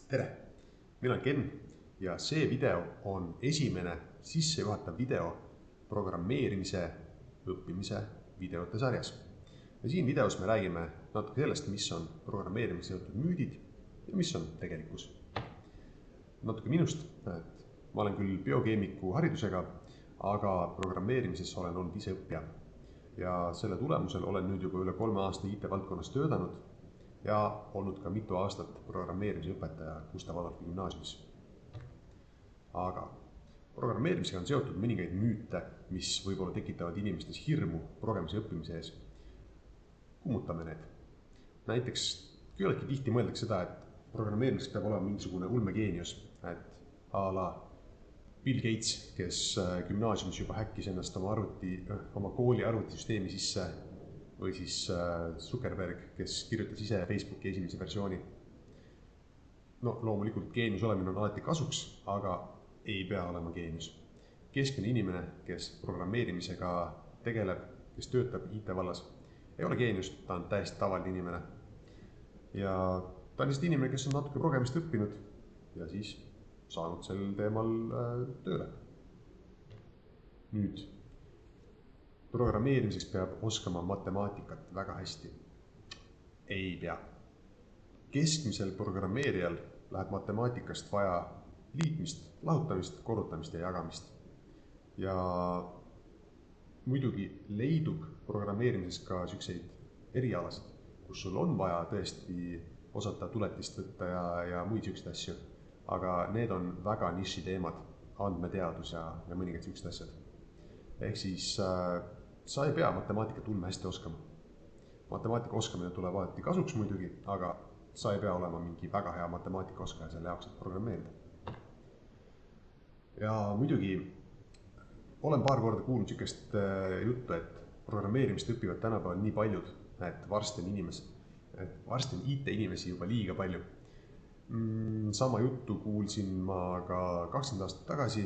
Tere! Mina olen Ken ja see video on esimene sissejuhatav video programmeerimise õppimise videote sarjas. Ja siin videos me räägime natuke sellest, mis on programmeerimise seotud müüdid ja mis on tegelikkus. Natuke minust, et ma olen küll biokeemiku haridusega, aga programmeerimises olen olnud ise õppija. Ja selle tulemusel olen nüüd juba üle 3 aasta IT-valdkonnas töötanud ja olnud ka mitu aastat programmeerimise õpetaja Gustav Adolfi gümnaasiumis. Aga programmeerimisega on seotud mõningaid müüte, mis võib-olla tekitavad inimestes hirmu programmeerimise õppimise ees. Kummutame need. Näiteks küllaltki tihti mõeldakse seda, et programmeerimiseks peab olema mingisugune ulmegeenius, et a la Bill Gates, kes gümnaasiumis juba häkkis ennast oma kooli arvutisüsteemi sisse, või siis Zuckerberg, kes kirjutas ise Facebooki esimese versiooni. No loomulikult geenius olemine on alati kasuks, aga ei pea olema geenius. Keskmine inimene, kes programmeerimisega tegeleb, kes töötab IT-vallas, ei ole geenius, ta on täiesti tavaline inimene. Ja ta on lihtsalt inimene, kes on natuke programmist õppinud ja siis saanud sel teemal tööle. Nüüd. Programmeerimiseks peab oskama matemaatikat väga hästi. Ei pea. Keskmisel programmeerijal läheb matemaatikast vaja liitmist, lahutamist, korrutamist ja jagamist. Ja muidugi leidub programmeerimises ka selliseid erialasid, kus sul on vaja tõesti osata tuletist võtta ja muid selliseid asju. Aga need on väga niši teemad, andmeteadus ja mõningad sellised asjad. Ehk siis sa ei pea matemaatikat ulme hästi oskama. Matemaatika oskamine tuleb alati kasuks muidugi, aga sa ei pea olema mingi väga hea matemaatika oskaja selle jaoks, et programmeerida. Ja muidugi olen paar korda kuulnud sellist juttu, et programmeerimist õpivad tänapäeval nii paljud, et varsti on IT-inimesi juba liiga palju. Sama juttu kuulsin ma ka 20 aastat tagasi,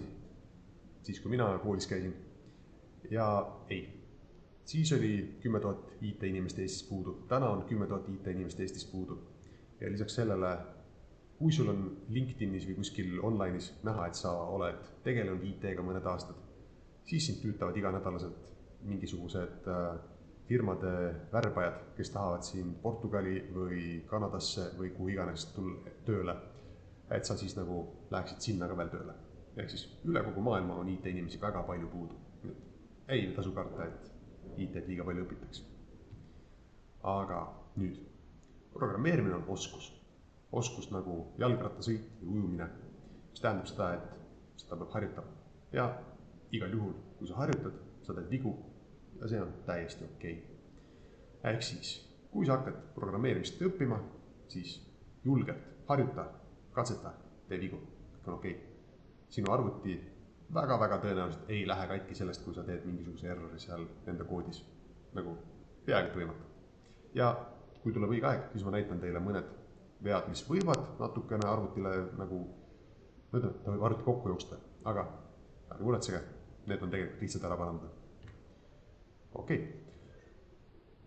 siis kui mina koolis käisin. Ja ei, siis oli 10 000 IT-inimest Eestis puudu, täna on 10 000 IT-inimest Eestis puudu. Ja lisaks sellele, kui sul on LinkedInis või kuskil online'is näha, et sa oled tegelenud IT-ga mõned aastad, siis sind tüütavad iganädalaselt mingisugused firmade värbajad, kes tahavad siin Portugali või Kanadasse või kuhu iganes tööle, et sa siis nagu läheksid sinna ka veel tööle. Ehk siis üle kogu maailma on IT-inimesi väga palju puudu. Ei tasu karta, et IT-d liiga palju õpitakse. Aga nüüd, programmeerimine on oskus. Oskus nagu jalgrattasõit või ujumine, mis tähendab seda, et seda peab harjutama. Ja igal juhul, kui sa harjutad, sa teed vigu ja see on täiesti okei. Ehk siis, kui sa hakkad programmeerimist õppima, siis julgelt harjuta, katseta, tee vigu, kõik on okei. Sinu arvuti väga tõenäoliselt ei lähe katki sellest, kui sa teed mingisuguse errori seal enda koodis, nagu peaaegu võimatu. Ja kui tuleb õige aeg, siis ma näitan teile mõned vead, mis võivad natukene arvutile nagu, ta võib arvuti kokku jooksta, aga ärge muretsege, need on tegelikult lihtsalt ära parandada. Okei.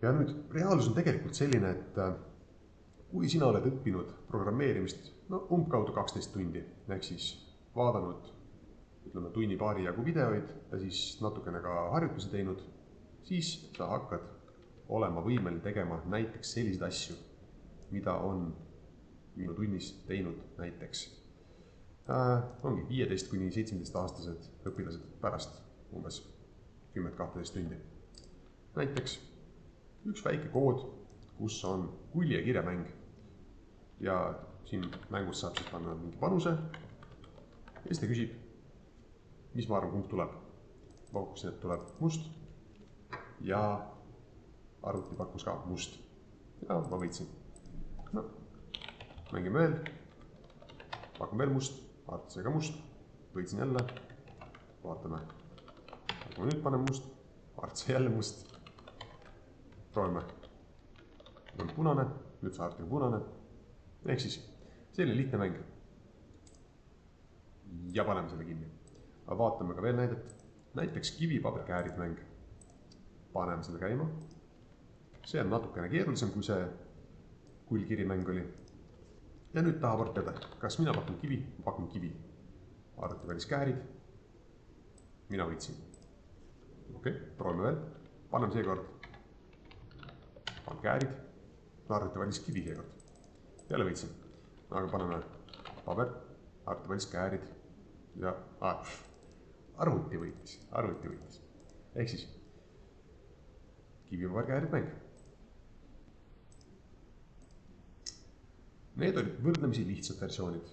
Ja nüüd, reaalsus on tegelikult selline, et kui sina oled õppinud programmeerimist umbkaudu 12 tundi, ehk siis vaadanud tunni-paari jagu videoid ja siis natukene ka harjutusi teinud, siis sa hakkad olema võimeline tegema näiteks selliseid asju, mida on minu tunnis teinud näiteks. Ongi 15–17 aastased õpilased pärast umbes 10-12 tundi. Näiteks üks väike kood, kus on kulli- ja kirjamäng. Ja siin mängus saab siis panna mingi panuse. Ja siis ta küsib, mis ma arvan, kumb tuleb. Ma pakkusin, et tuleb must. Ja arvuti pakkus ka must. Ja ma võitsin. Mängime veel. Pakun veel must. Arvuti sai ka must. Võitsin jälle. Vaatame. Kui ma nüüd panen must. Arvuti sai jälle must. Proovime. Nüüd on punane. Nüüd sai arvuti punane. Ehk siis selline lihtne mäng. Ja paneme selle kinni. Aga vaatame ka veel näidet. Näiteks kivi-paber-käärid mäng. Paneme selle käima. See on natukene keerulisem, kui see kull-kirimäng oli. ja nüüd tahab arvuti teada, kas mina pakun kivi, ma pakun kivi. Arvuti valis käärid. Mina võitsin. Okei, proovime veel. Paneme seekord. Panen käärid. Arvuti valis kivi seekord. Jälle võitsin. Aga paneme paber. Arvuti valis käärid. Ja arvuti võitis. Ehk siis kivi, paber, käärid mäng. Need olid võrdlemisi lihtsad versioonid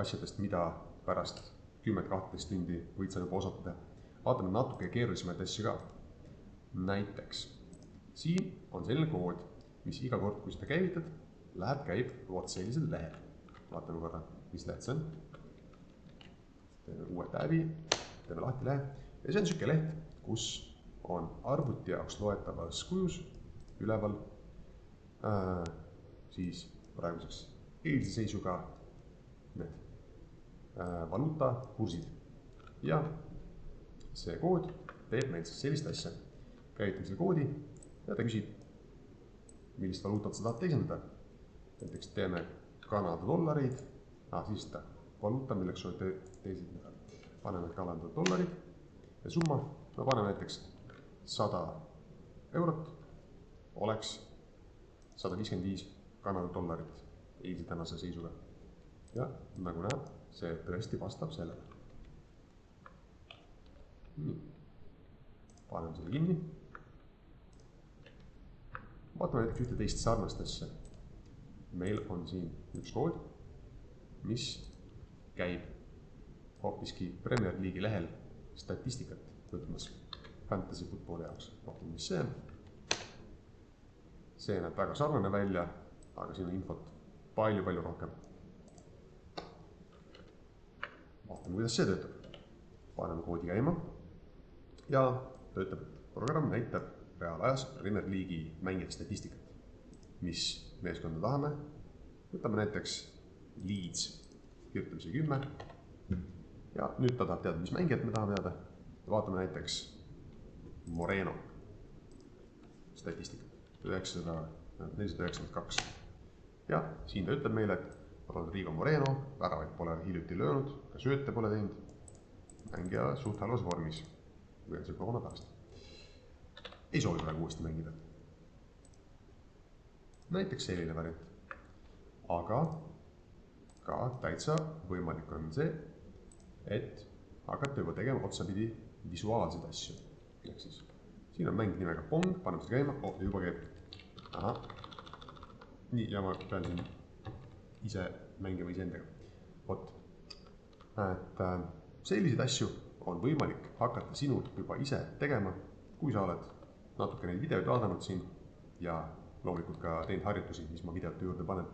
asjadest, mida pärast 10-12 tundi võid sa juba osata teha. Vaatame natuke keerulisemaid asju ka. Näiteks, siin on selline kood, mis iga kord, kui seda käivitad, käib vot sellisel lehel. Vaatame korra, mis lehed see on. Teeme uue täbi, teeme lahti lehe. Ja see on selline leht, kus on arvuti jaoks loetavas kujus üleval siis praeguseks eilse seisuga need valuutakursid. Ja see kood teeb meil siis sellist asja. Käivitame selle koodi ja ta küsib, millist valuutat sa tahad teisendada. Näiteks teeme Kanada dollareid, siis ta valuuta, milleks soovite teisendada. Paneme Kanada dollarid ja summa, me paneme näiteks 100 eurot, oleks 155 Kanada dollarit eilse tänase seisuga. Ja nagu näeb, see tõesti vastab sellele. Paneme selle kinni. Vaatame näiteks ühte teist sarnast asja. Meil on siin üks kood, mis käib hoopiski Premier League'i lehel statistikat võtmas fantasy footballi jaoks. Vaatame, mis see on. See näeb väga sarnane välja, aga siin on infot palju rohkem. Vaatame, kuidas see töötab. Paneme koodi käima ja töötab. Programm näitab reaalajas Premier League'i mängijate statistikat. Mis meeskonda tahame. Võtame näiteks Leeds, kirjutame siia 10. Ja nüüd ta tahab teada, mis mängijat me tahame teada. Vaatame näiteks Moreno statistikat. 492. Ja siin ta ütleb meile, et Rodrigo Moreno, väravaid pole hiljuti löönud, ka sööte pole teinud. Mängija suht halvas vormis, või on see koroona pärast. Ei soovi praegu uuesti mängida. Näiteks selline variant. Aga ka täitsa võimalik on see, et hakata juba tegema otsapidi visuaalseid asju. Ehk siis siin on mäng nimega Pong, paneme seda käima, juba käib. Aha. Nii, ja ma pean siin ise mängima iseendaga. Vot, et selliseid asju on võimalik hakata sinul juba ise tegema, kui sa oled natuke neid videoid vaadanud siin ja loomulikult ka teinud harjutusi, mis ma videote juurde panen.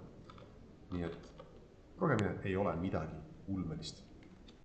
Nii et progemine ei ole midagi ulmelist.